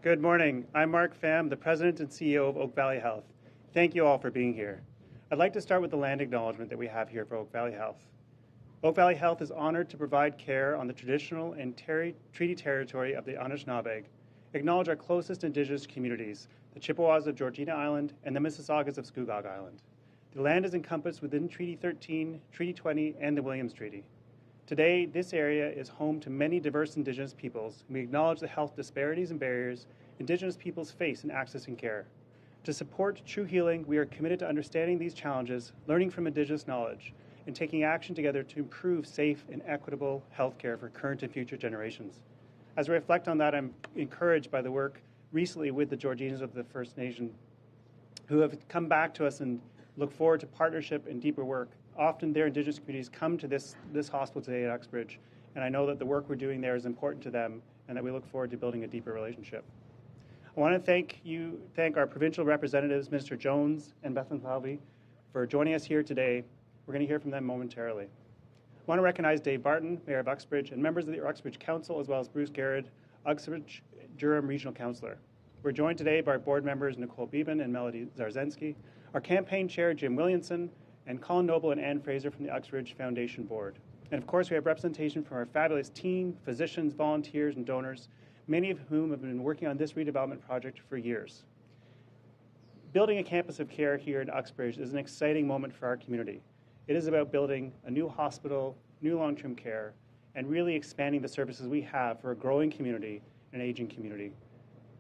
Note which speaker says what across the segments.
Speaker 1: Good morning. I'm Mark Pham, the President and CEO of Oak Valley Health. Thank you all for being here. I'd like to start with the land acknowledgement that we have here for Oak Valley Health. Oak Valley Health is honored to provide care on the traditional and treaty territory of the Anishinaabe, acknowledge our closest Indigenous communities, the Chippewas of Georgina Island and the Mississaugas of Scugog Island. The land is encompassed within Treaty 13, Treaty 20, and the Williams Treaty. Today, this area is home to many diverse Indigenous peoples, and we acknowledge the health disparities and barriers Indigenous peoples face in accessing care. To support true healing, we are committed to understanding these challenges, learning from Indigenous knowledge, and taking action together to improve safe and equitable health care for current and future generations. As I reflect on that, I'm encouraged by the work recently with the Georgians of the First Nation, who have come back to us and look forward to partnership and deeper work. Often their Indigenous communities come to this hospital today at Uxbridge, and I know that the work we're doing there is important to them and that we look forward to building a deeper relationship. I want to thank our provincial representatives, Minister Jones and Bethlenfalvy, for joining us here today. We're going to hear from them momentarily. I want to recognize Dave Barton, Mayor of Uxbridge, and members of the Uxbridge Council, as well as Bruce Garrett, Uxbridge Durham Regional Councillor. We're joined today by our board members Nicole Beeben and Melody Zarzensky, our campaign chair Jim Williamson, and Colin Noble and Ann Fraser from the Uxbridge Foundation Board. And of course, we have representation from our fabulous team, physicians, volunteers, and donors, many of whom have been working on this redevelopment project for years. Building a campus of care here in Uxbridge is an exciting moment for our community. It is about building a new hospital, new long-term care, and really expanding the services we have for a growing community and an aging community.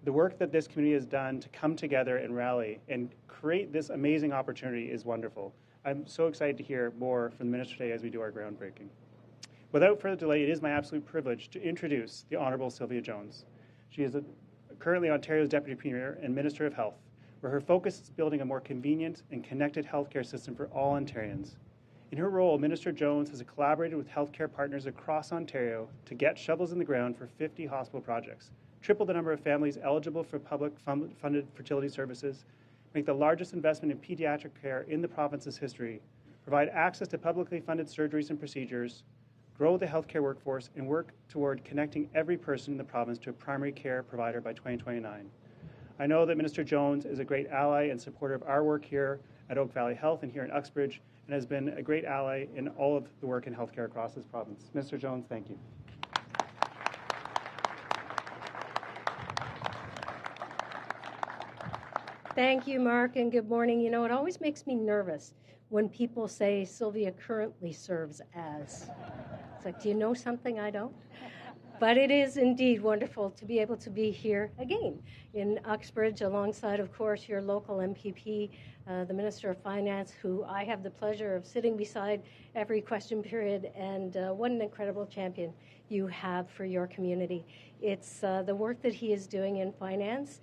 Speaker 1: The work that this community has done to come together and rally and create this amazing opportunity is wonderful. I'm so excited to hear more from the Minister today as we do our groundbreaking. Without further delay, it is my absolute privilege to introduce the Honourable Sylvia Jones. She is currently Ontario's Deputy Premier and Minister of Health, where her focus is building a more convenient and connected healthcare system for all Ontarians. In her role, Minister Jones has collaborated with healthcare partners across Ontario to get shovels in the ground for 50 hospital projects, triple the number of families eligible for public funded fertility services, make the largest investment in pediatric care in the province's history, provide access to publicly funded surgeries and procedures, grow the healthcare workforce, and work toward connecting every person in the province to a primary care provider by 2029. I know that Minister Jones is a great ally and supporter of our work here at Oak Valley Health and here in Uxbridge, and has been a great ally in all of the work in healthcare across this province. Minister Jones, thank you.
Speaker 2: Thank you, Mark, and good morning. You know, it always makes me nervous when people say Sylvia currently serves as. It's like, do you know something I don't? But it is indeed wonderful to be able to be here again in Uxbridge alongside, of course, your local MPP, the Minister of Finance, who I have the pleasure of sitting beside every question period, and what an incredible champion you have for your community. It's the work that he is doing in finance,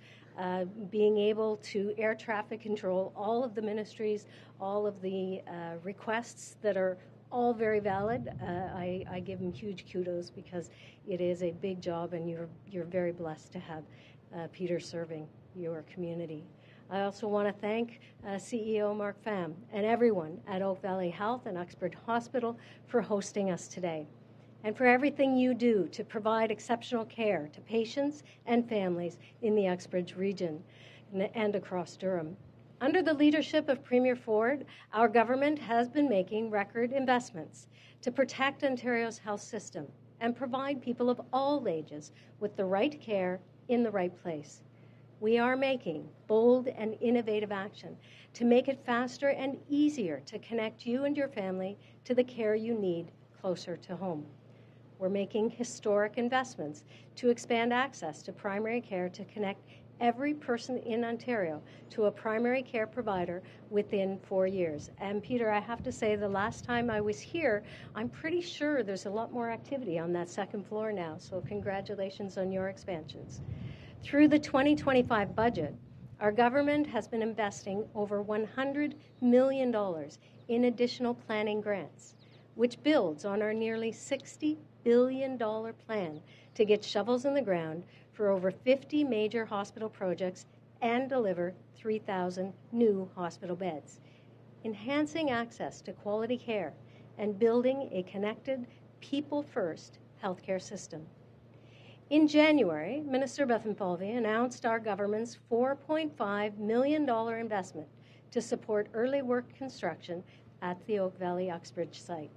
Speaker 2: being able to air traffic control all of the ministries, all of the requests that are all very valid. I give him huge kudos because it is a big job, and you're very blessed to have Peter serving your community. I also want to thank CEO Mark Pham and everyone at Oak Valley Health and Uxbridge Hospital for hosting us today, and for everything you do to provide exceptional care to patients and families in the Uxbridge region and across Durham. Under the leadership of Premier Ford, our government has been making record investments to protect Ontario's health system and provide people of all ages with the right care in the right place. We are making bold and innovative action to make it faster and easier to connect you and your family to the care you need closer to home. We're making historic investments to expand access to primary care to connect every person in Ontario to a primary care provider within 4 years. And Peter, I have to say, the last time I was here, I'm pretty sure there's a lot more activity on that second floor now, so congratulations on your expansions. Through the 2025 budget, our government has been investing over $100 million in additional planning grants, which builds on our nearly $60 billion plan to get shovels in the ground for over 50 major hospital projects and deliver 3,000 new hospital beds, enhancing access to quality care and building a connected, people-first healthcare system. In January, Minister Bethlenfalvy announced our government's $4.5 million investment to support early work construction at the Oak Valley Uxbridge site.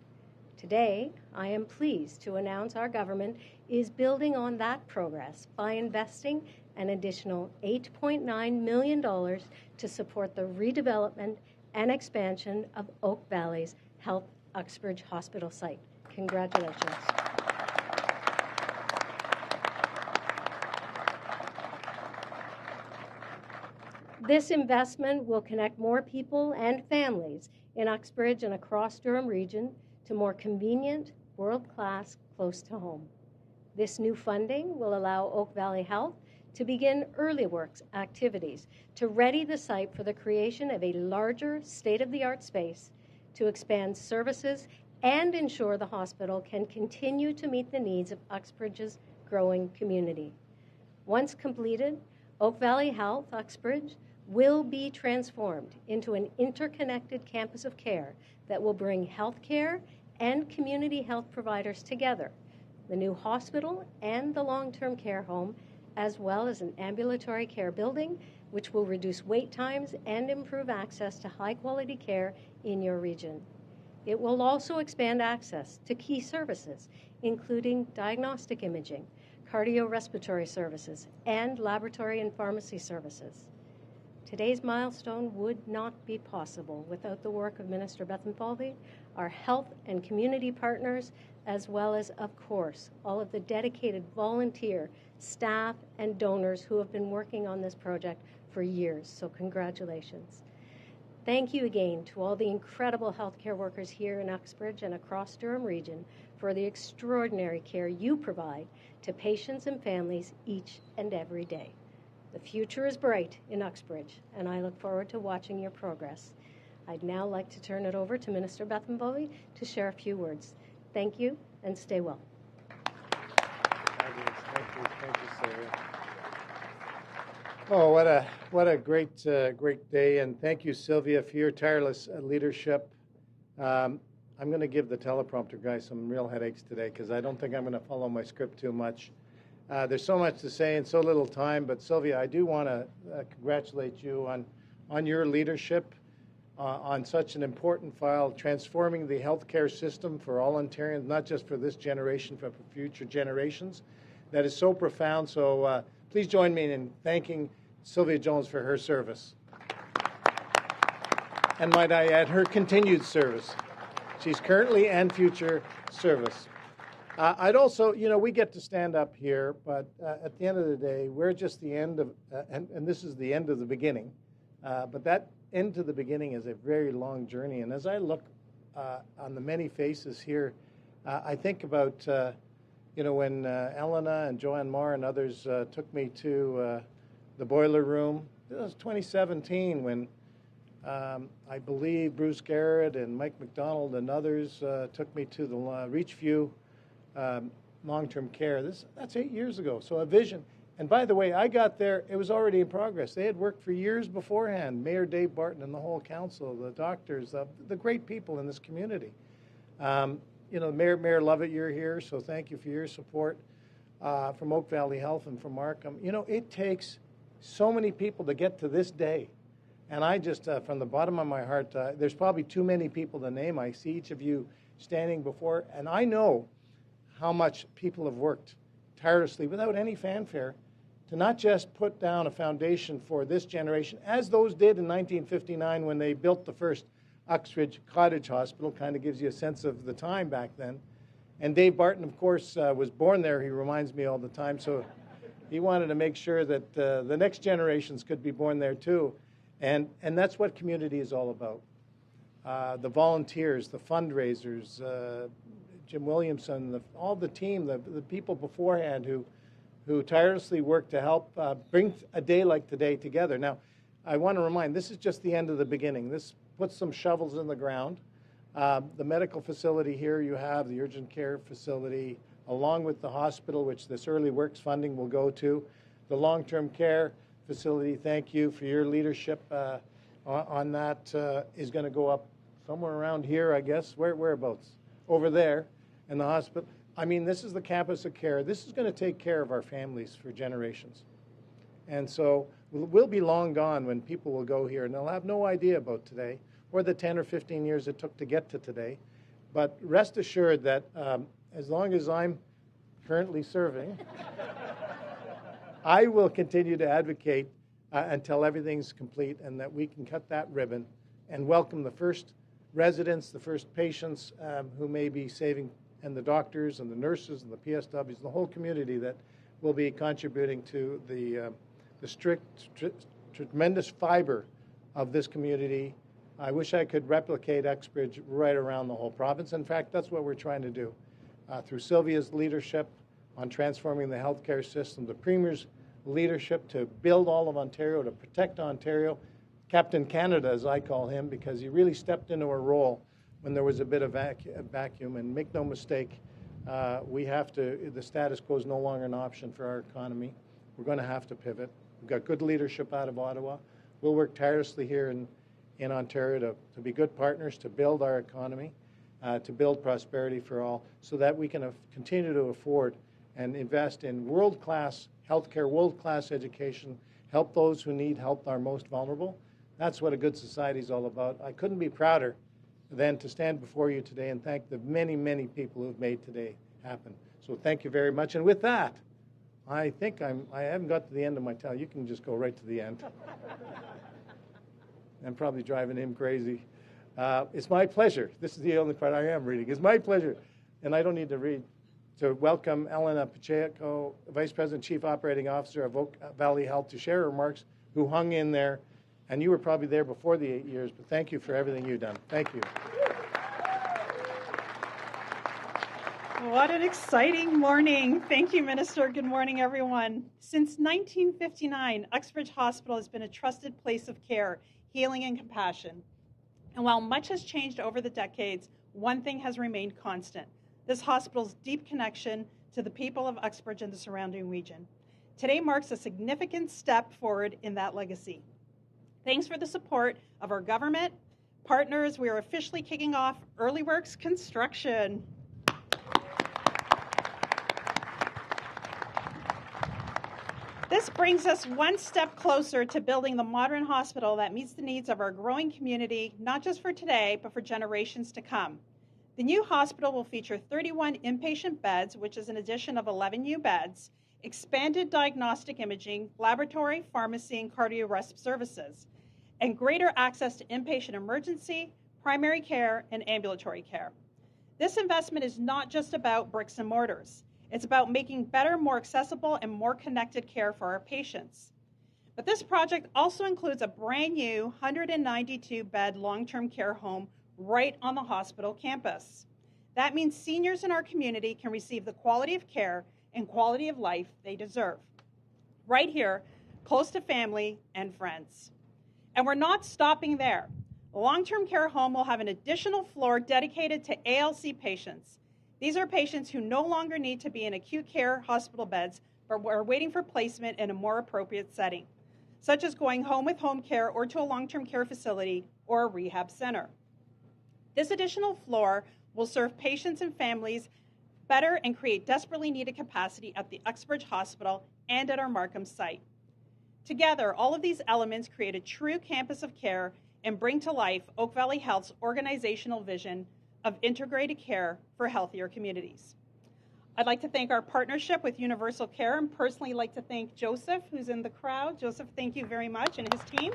Speaker 2: Today, I am pleased to announce our government is building on that progress by investing an additional $8.9 million to support the redevelopment and expansion of Oak Valley's Health Uxbridge Hospital site. Congratulations. This investment will connect more people and families in Uxbridge and across Durham region to more convenient, world-class, close to home. This new funding will allow Oak Valley Health to begin early works activities to ready the site for the creation of a larger state-of-the-art space to expand services and ensure the hospital can continue to meet the needs of Uxbridge's growing community. Once completed, Oak Valley Health Uxbridge will be transformed into an interconnected campus of care that will bring health care and community health providers together. The new hospital and the long-term care home, as well as an ambulatory care building, which will reduce wait times and improve access to high-quality care in your region. It will also expand access to key services, including diagnostic imaging, cardiorespiratory services, and laboratory and pharmacy services. Today's milestone would not be possible without the work of Minister Bethlenfalvy, our health and community partners, as well as, of course, all of the dedicated volunteer, staff, and donors who have been working on this project for years. So congratulations. Thank you again to all the incredible healthcare workers here in Uxbridge and across Durham region for the extraordinary care you provide to patients and families each and every day. The future is bright in Uxbridge, and I look forward to watching your progress. I'd now like to turn it over to Minister Bethlenfalvy to share a few words. Thank you, and stay well.
Speaker 3: Thank you, Sylvia. Oh, what a great day, and thank you, Sylvia, for your tireless leadership. I'm going to give the teleprompter guy some real headaches today because I don't think I'm going to follow my script too much. There's so much to say in so little time, but Sylvia, I do want to congratulate you on your leadership on such an important file, transforming the healthcare system for all Ontarians, not just for this generation, but for future generations. That is so profound. So please join me in thanking Sylvia Jones for her service. And might I add, her continued service. She's currently and future service. I'd also, we get to stand up here, but at the end of the day, we're just the end of, and this is the end of the beginning. But that end to the beginning is a very long journey. And as I look on the many faces here, I think about, when Elena and Joanne Marr and others took me to the boiler room. It was 2017 when I believe Bruce Garrett and Mike McDonald and others took me to the Reachview long-term care. That's 8 years ago. So a vision. And by the way, I got there, it was already in progress. They had worked for years beforehand. Mayor Dave Barton and the whole council, the doctors, the great people in this community. Mayor Lovett, you're here, so thank you for your support from Oak Valley Health and from Markham. It takes so many people to get to this day. And I just, from the bottom of my heart, there's probably too many people to name. I see each of you standing before, and I know how much people have worked tirelessly without any fanfare to not just put down a foundation for this generation, as those did in 1959 when they built the first Uxbridge Cottage Hospital. Kind of gives you a sense of the time back then. And Dave Barton, of course, was born there, he reminds me all the time, so he wanted to make sure that the next generations could be born there too. And that's what community is all about. The volunteers, the fundraisers, Jim Williamson, all the team, the people beforehand who tirelessly worked to help bring a day like today together. Now, I want to remind, this is just the end of the beginning. This puts some shovels in the ground. The medical facility here you have, the urgent care facility, along with the hospital, which this early works funding will go to, the long-term care facility, thank you for your leadership on that, is going to go up somewhere around here, I guess. Whereabouts? Over there in the hospital. I mean, this is the campus of care. This is going to take care of our families for generations. And so we'll be long gone when people will go here and they'll have no idea about today or the 10 or 15 years it took to get to today. But rest assured that as long as I'm currently serving, I will continue to advocate until everything's complete and that we can cut that ribbon and welcome the first residents, the first patients who may be saving, and the doctors and the nurses and the PSWs and the whole community that will be contributing to the tremendous fiber of this community. I wish I could replicate Uxbridge right around the whole province. In fact, that's what we're trying to do. Through Sylvia's leadership on transforming the healthcare system, the Premier's leadership to build all of Ontario, to protect Ontario, Captain Canada, as I call him, because he really stepped into a role when there was a bit of vacuum. And make no mistake, the status quo is no longer an option for our economy. We're going to have to pivot. We've got good leadership out of Ottawa. We'll work tirelessly here in Ontario to be good partners, to build our economy, to build prosperity for all, so that we can continue to afford and invest in world-class healthcare, world-class education, help those who need help, our most vulnerable. That's what a good society is all about. I couldn't be prouder than to stand before you today and thank the many, many people who've made today happen. So thank you very much. And with that, I think I haven't got to the end of my tell. You can just go right to the end. I'm probably driving him crazy. It's my pleasure. This is the only part I am reading. It's my pleasure, and I don't need to read, to welcome Elena Pacheco, Vice President, Chief Operating Officer of Oak Valley Health, to share remarks, who hung in there. And you were probably there before the 8 years, but thank you for everything you've done. Thank you.
Speaker 4: What an exciting morning. Thank you, Minister. Good morning, everyone. Since 1959, Uxbridge Hospital has been a trusted place of care, healing, and compassion. And while much has changed over the decades, one thing has remained constant: this hospital's deep connection to the people of Uxbridge and the surrounding region. Today marks a significant step forward in that legacy. Thanks for the support of our government partners. We are officially kicking off early works construction. This brings us one step closer to building the modern hospital that meets the needs of our growing community, not just for today, but for generations to come. The new hospital will feature 31 inpatient beds, which is an addition of 11 new beds, expanded diagnostic imaging, laboratory, pharmacy, and cardiorespiratory services, and greater access to inpatient emergency, primary care, and ambulatory care. This investment is not just about bricks and mortars. It's about making better, more accessible, and more connected care for our patients. But this project also includes a brand new 192-bed long-term care home right on the hospital campus. That means seniors in our community can receive the quality of care and quality of life they deserve, right here, close to family and friends. And we're not stopping there. The long-term care home will have an additional floor dedicated to ALC patients. These are patients who no longer need to be in acute care hospital beds, but are waiting for placement in a more appropriate setting, such as going home with home care or to a long-term care facility or a rehab center. This additional floor will serve patients and families better and create desperately needed capacity at the Uxbridge Hospital and at our Markham site. Together, all of these elements create a true campus of care and bring to life Oak Valley Health's organizational vision of integrated care for healthier communities. I'd like to thank our partnership with Universal Care, and personally like to thank Joseph, who's in the crowd. Joseph, thank you very much, and his team.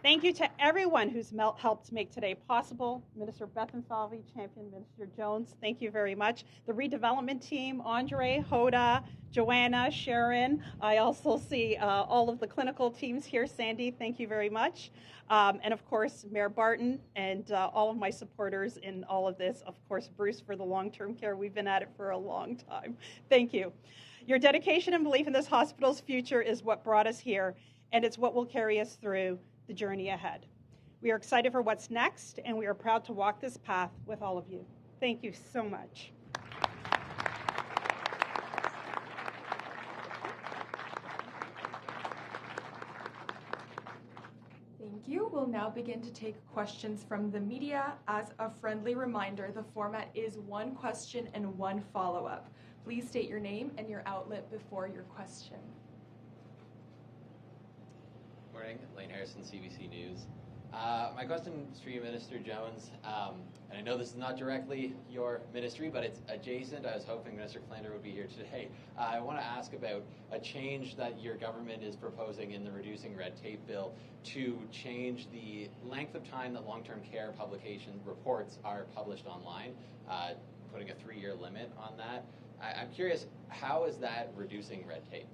Speaker 4: Thank you to everyone who's helped make today possible. Minister Bethlenfalvy, Champion Minister Jones, thank you very much. The redevelopment team, Andre, Hoda, Joanna, Sharon. I also see all of the clinical teams here. Sandy, thank you very much. And of course, Mayor Barton and all of my supporters in all of this. Of course, Bruce for the long-term care. We've been at it for a long time. Thank you. Your dedication and belief in this hospital's future is what brought us here, and it's what will carry us through the journey ahead. We are excited for what's next, and we are proud to walk this path with all of you. Thank you so much.
Speaker 5: Thank you. will now begin to take questions from the media. As a friendly reminder, the format is one question and one follow-up. Please state your name and your outlet before your question.
Speaker 6: Morning, Lane Harrison, CBC News. My question is for you, Minister Jones, and I know this is not directly your ministry, but it's adjacent. I was hoping Minister Flander would be here today. I want to ask about a change that your government is proposing in the Reducing Red Tape Bill to change the length of time that long-term care publication reports are published online, putting a 3-year limit on that. I'm curious, how is that reducing red tape?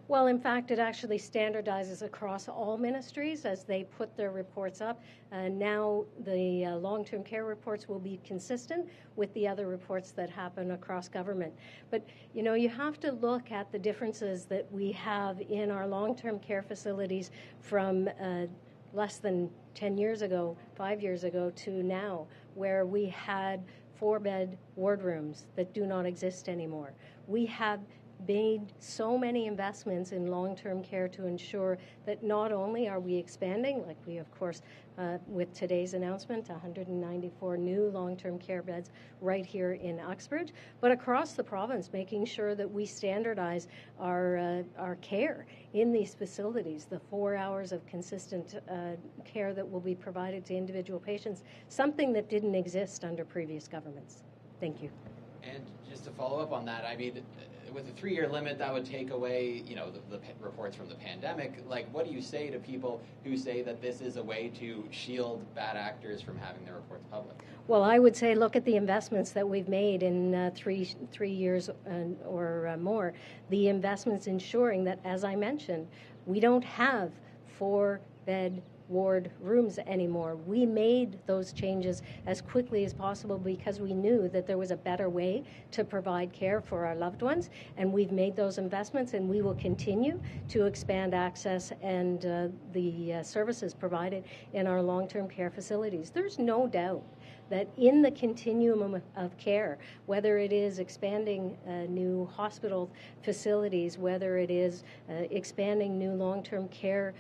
Speaker 2: Well, in fact, it actually standardizes across all ministries as they put their reports up. Now the long-term care reports will be consistent with the other reports that happen across government. But, you know, you have to look at the differences that we have in our long-term care facilities from less than 10 years ago, 5 years ago to now, where we had 4-bed wardrooms that do not exist anymore. We have made so many investments in long-term care to ensure that not only are we expanding, like we, of course, with today's announcement, 194 new long-term care beds right here in Uxbridge, but across the province, making sure that we standardize our care in these facilities, the 4 hours of consistent care that will be provided to individual patients, something that didn't exist under previous governments. Thank you.
Speaker 6: And just to follow up on that, I mean, with a 3-year limit, that would take away, you know, the reports from the pandemic. Like, what do you say to people who say that this is a way to shield bad actors from having their reports public?
Speaker 2: Well, I would say look at the investments that we've made in three years or more. The investments ensuring that, as I mentioned, we don't have 4-bed ward rooms anymore. We made those changes as quickly as possible because we knew that there was a better way to provide care for our loved ones, and we've made those investments, and we will continue to expand access and the services provided in our long-term care facilities. There's no doubt that in the continuum of care, whether it is expanding new hospital facilities, whether it is expanding new long-term care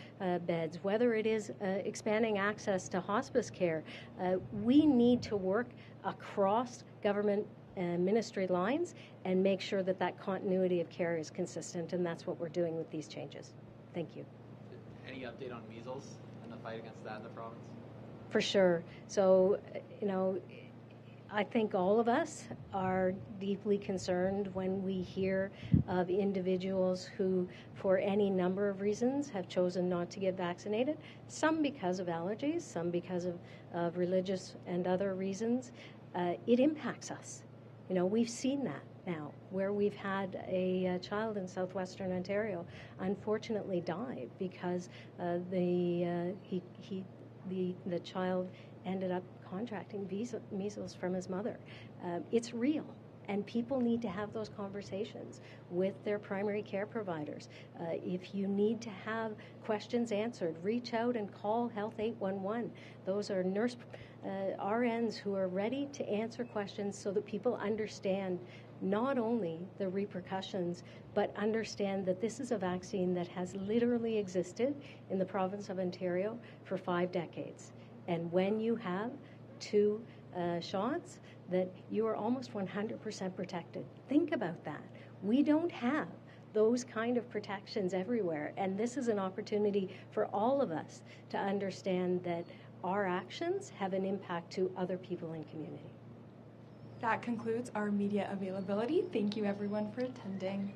Speaker 2: beds, whether it is expanding access to hospice care, we need to work across government ministry lines and make sure that that continuity of care is consistent, and that's what we're doing with these changes. Thank you.
Speaker 6: Any update on measles and the fight against that in the province?
Speaker 2: For sure. So, you know, I think all of us are deeply concerned when we hear of individuals who, for any number of reasons, have chosen not to get vaccinated, some because of allergies, some because of religious and other reasons. It impacts us. You know, we've seen that now, where we've had a child in southwestern Ontario unfortunately die because the child ended up contracting measles from his mother. It's real, and people need to have those conversations with their primary care providers. If you need to have questions answered, reach out and call Health 811. Those are nurse RNs who are ready to answer questions so that people understand not only the repercussions, but understand that this is a vaccine that has literally existed in the province of Ontario for 5 decades. And when you have 2 shots, that you are almost 100% protected. Think about that. We don't have those kind of protections everywhere. And this is an opportunity for all of us to understand that our actions have an impact to other people in community.
Speaker 5: That concludes our media availability. Thank you everyone for attending.